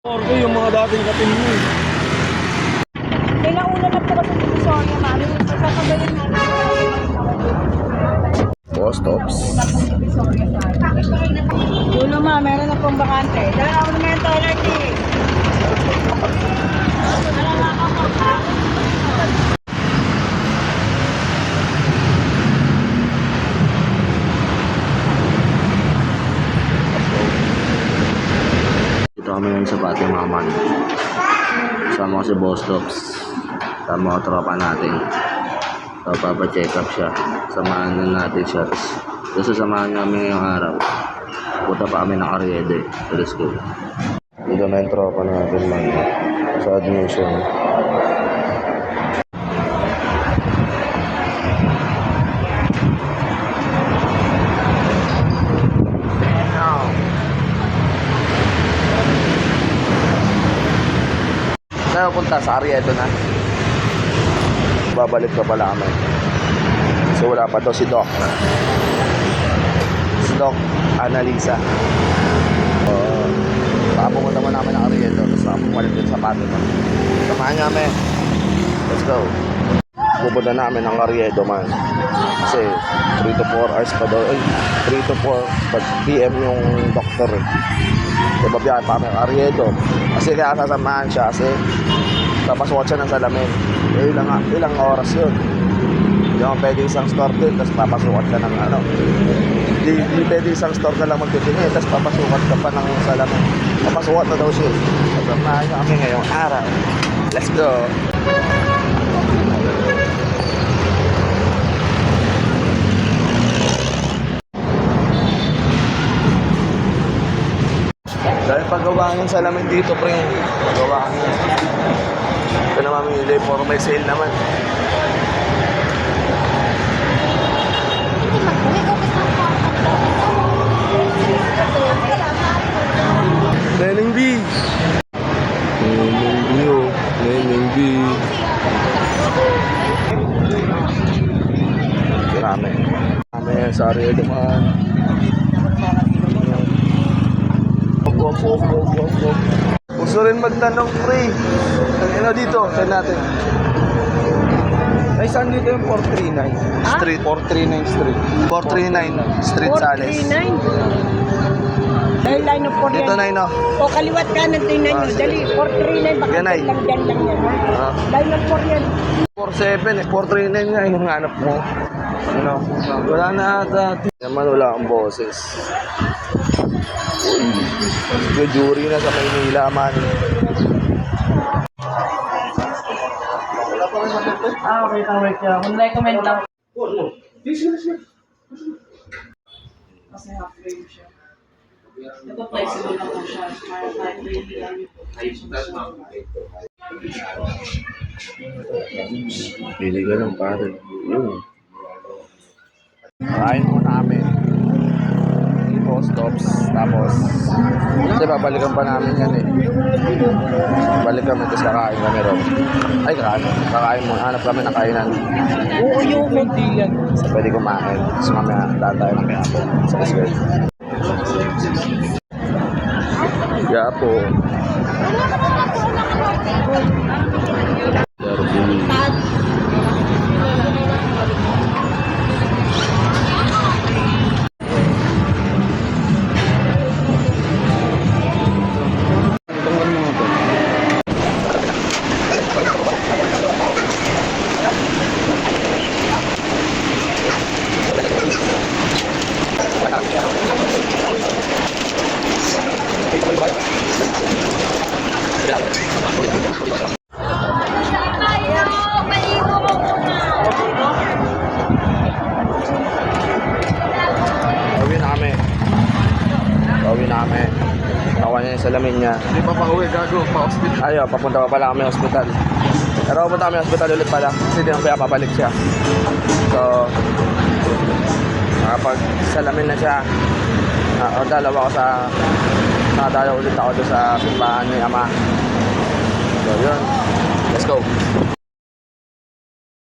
Orko yung mga dating katin mo. May nauna na po kasi sa Divisoria, mami. Pagkakagaling namin. Boss Tops. Dulo ma, meron na pong bakante. Dalaw naman yung toilet eh. Dito kami ngayon sa Pati Maman. Kasama ko si Boss Tops. Kasama ko tropa natin. So, papacheck up siya. Samahan na natin siya. Tapos sasamahan namin ngayong araw. Punta pa kami ng Ariede. So, let's go. Dito na yung tropa natin man. Sa admission. Saan punta? Sa Ariedo na. Babalik pa pala kami. So wala pa to si Doc. Si Doc Analisa. Papunta naman namin ng Ariedo. Tapos papunta din sa Pato. Samahan namin. Let's go. Pupunta namin ng Ariedo man. Kasi 3 to 4 hours pa daw. 3 to 4 PM yung doktor eh. Diba biyahe pa kami ng Ariedo. Kasi kaya sasamahan siya kasi papasukat siya ng salamin. Eh, ilang oras yun. Hindi naman pwede isang store din tapos papasukat ka ng ano. Hindi pwede isang store ka lang magtitingin tapos papasukat ka pa ng salamin. Papasukat na daw siya. Sasamahan niya kami ngayong araw. Let's go! Dahil paggawa ng salamin dito, pre. Paggawa ng ito na mamili for may sale naman. Neneng B. Neneng B, oh. Neneng B. Marami. Marami yan sa area naman. Gusto rin magtanong, pre. Ano dito? Saan natin? Ay, saan dito yung 439? Street. 439 Street. 439 Street Sales. 439. Dahil line of 4 Dito na yun, oh. O kaliwat ka ng tingnan nyo. Dali, 439. Baka Yan ay. lang dyan lang yan. Line of 4 yan. 47 eh. 439 nga yung hanap mo. Ano? Wala na ata. Naman wala akong boses. Yung jury na sa Maynila man. Okay, tama ka. Kung recommend lang. Kasi half-frame siya. Ito flexible na po siya. Para kahit hindi lang yung Pili ka ng pare. Yun. Kain mo namin. Boss Tops. Tapos, kasi babalikan pa namin yan eh. Balik kami, tapos kakain kami ron. Ay, kakain mo. Hanap kami ng kainan. Oo, yung hindi yan. So, pwede kumain. Tapos mamaya, daan tayo ng Quiapo. Sa Kiswell. Quiapo. Pauwi na kami. Nakuha niya yung salamin niya. Hindi pa pauwi, gago. Pa-hospital. Ayaw, papunta pa pala kami sa hospital. Pero papunta kami sa hospital ulit pala. Kasi di naman kaya papalik siya. So, nakapag-salamin na siya. Dalawa ko sa... Nakadalaw ulit ako doon sa simbahan ni Ama. So, yun. Let's go.